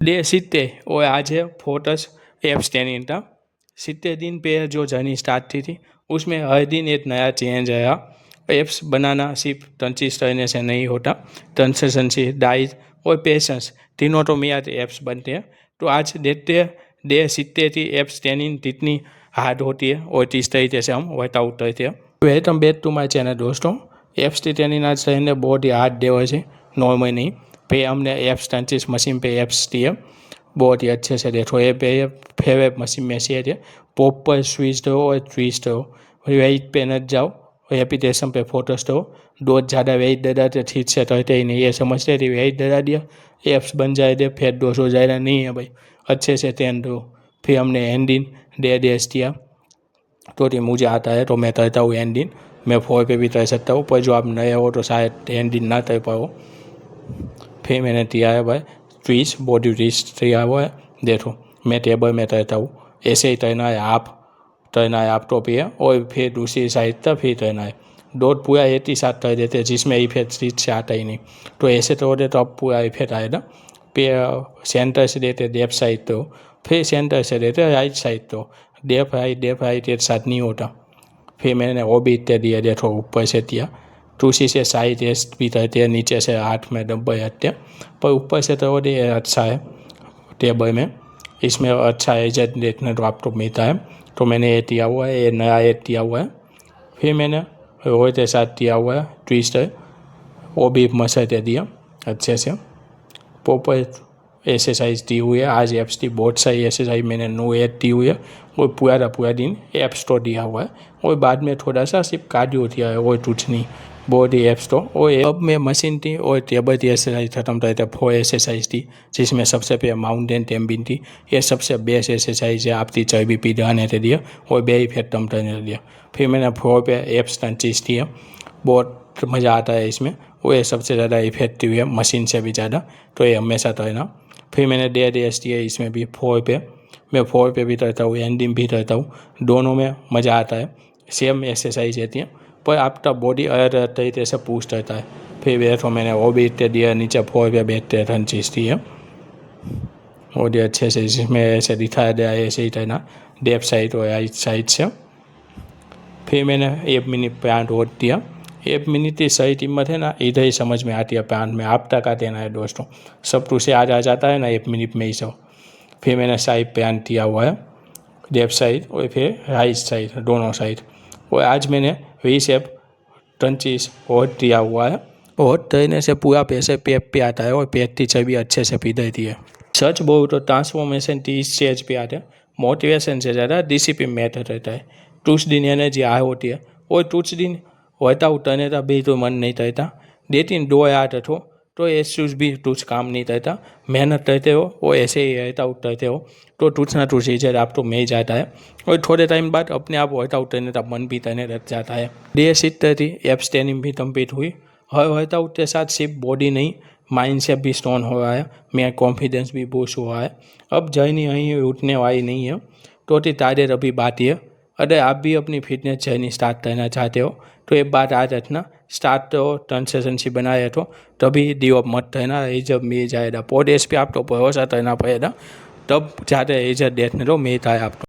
Day 70 और आज है फोर्टस एप्स ट्रेनिंग था। 70 दिन पे जो जर्नी स्टार्ट थी उसमें हर दिन एक नया चेंज आया। एप्स बनाना सिर्फ कंसिस्ट रहने से नहीं होता, कंसिस्टेंसी, डाइट और पेशेंस तीनों तो मिला के एप्स बनते हैं। तो आज देखते हैं डे 70 थी एप्स ट्रेनिंग कितनी हार्ड होती है और किस तरीके से हम वर्कआउट करते हैं। Welcome back to my channel दोस्तों। एप्स की ट्रेनिंग आज रहने बहुत ही हार्ड डे हो है, नॉर्मल नहीं। फिर हमने एप्स 35 मशीन पे एप्स दिए, बहुत ही अच्छे से देखो। ये पे फेवरेट मशीन में से है, प्रॉपर स्विच दो और ट्विस्ट दो, वेट पे न जाओ, रेपिटेशन पे फोकस दो। बहुत ज़्यादा वेट दे तो ठीक से करते ही नहीं, ये समझते थे वेट दे दिया एप्स बन जाए थे, फेट डोज हो जाएगा, नहीं है भाई, अच्छे से ट्रेन दो। फिर हमने एंडिन डे दिया, तो मुझे आता है तो मैं करता हूँ एंडिन, मैं 4 पे भी कर सकता हूँ, पर जो आप नए हो तो शायद एंडिन ना कर पाओ। फिर मैंने दिया है भाई ट्विस्ट, बॉडी ट्विस्ट दिया हुआ है, देखो मैं टेबल में करता हूँ, ऐसे ही करना है, आप करना है आप टॉप है, और फिर दूसरी साइड तक फिर करना है। डॉट पूरा एक ही साथ कर देते हैं जिसमें इफेक्ट सीट से आता ही नहीं, तो ऐसे तो होते तो अब पूरा इफेक्ट आएगा। फिर सेंटर से देते लेफ्ट साइड तो, फिर सेंटर से देते राइट साइड तो, लेफ्ट राइट एक साथ नहीं होता। फिर मैंने वो भी इतने दिया, देखो ऊपर से दिया, दूसरी से साइड टेस्ट भी करते हैं, नीचे से 8 में 90 आते हैं, पर ऊपर से तो वो अच्छा है टेबल में, इसमें अच्छा एजेंट देखने तो आपको मिलता है। तो मैंने ये दिया हुआ है, ये नया एड दिया हुआ है। फिर मैंने वो के साथ दिया हुआ है ट्विस्टर, वो भी मसाते दिया अच्छे से। प्रॉपर एक्सरसाइज दी हुई है, आज एप्स की बहुत सारी एक्सरसाइज मैंने नो एड दी हुई है, वो पूरा दिन एप्स तो दिया हुआ है, और बाद में थोड़ा सा सिर्फ कार्डियो दिया है, वो कुछ नहीं, बॉडी एप्स तो। और अब मैं मशीन थी और टेबल की एक्सरसाइज खत्म कर था, 4 एक्सरसाइज थी, जिसमें सबसे पहले माउंटेन टेम्बिंग थी। ये सबसे बेस्ट एक्सरसाइज है आपकी चर्बी पिघलाने के लिए और बे इफेक्ट कम करने के लिए। फिर मैंने 4 पे एप्स कंचीज थी, बहुत मज़ा आता है इसमें, वो ये सबसे ज़्यादा इफेक्टिव है मशीन से भी ज़्यादा, तो ये हमेशा करना। फिर मैंने डे दिया, इसमें भी 4 पे, मैं 4 पे भी करता हूँ, एंडिंग भी करता हूँ, दोनों में मज़ा आता है। सेम एक्सरसाइज रहती है, पर आपका बॉडी अलग अलग तरीके से पुश करता है। फिर बैठो मैंने वो भी इतने दिया, नीचे 4 पे बैठते हर चीज़ थी है, बॉडी अच्छे से जिसमें ऐसे दिखाया गया है ऐसे ही करना, लेफ्ट साइड और राइट साइड से। फिर मैंने 1 मिनट प्लांट और दिया। 1 मिनट की सही कीमत है ना, इधर ही समझ में आती है प्लांट में, आप तक देना है दोस्तों, सब कुछ से आ जाता है ना 1 मिनट में ही सब। फिर मैंने साइड प्लांट दिया हुआ है, लेफ्ट साइड और फिर राइट साइड, दोनों साइड। और आज मैंने रीसेप 25 और दिया हुआ है, और तैरने से पूरा पैसे पेट पे आता है और पेट की चर्बी अच्छे से पी देती है। सच बोलूँ तो ट्रांसफॉर्मेशन की स्टेज पे आते हैं, मोटिवेशन से ज़्यादा डिसिप्लिन मैटर रहता है। कुछ दिन एनर्जी हाई होती है और कुछ दिन वर्कआउट करने का भी तो मन नहीं करता, लेकिन 2 आदत हो तो ये चीज़ भी कुछ काम नहीं करता। मेहनत करते हो और ऐसे ही वर्कआउट करते हो तो कुछ ना कुछ चीज़ें आपको मिल जाता है, और थोड़े टाइम बाद अपने आप वर्कआउट करने का मन भी करने लग जाता है। डे 70 थी, एप्स ट्रेनिंग भी कंप्लीट हुई। हर वर्कआउट के साथ सिर्फ बॉडी नहीं, माइंड सेट भी स्ट्रॉन्ग हो रहा है, मेरा कॉन्फिडेंस भी बूस्ट हुआ है। अब जर्नी यहीं उठने वाली नहीं है, तो तारीख अभी बात है। अगर आप भी अपनी फिटनेस जर्नी स्टार्ट करना चाहते हो तो एक बात आज रखना, स्टार्ट तो कंसिस्टेंसी बनाए तो तभी गिव अप मत करना, रिजल्ट मिल जाएगा। पॉडेस पे आपको भरोसा करना पड़ेगा, तब ज़्यादा रिजल्ट देखने को मिलता है आपको।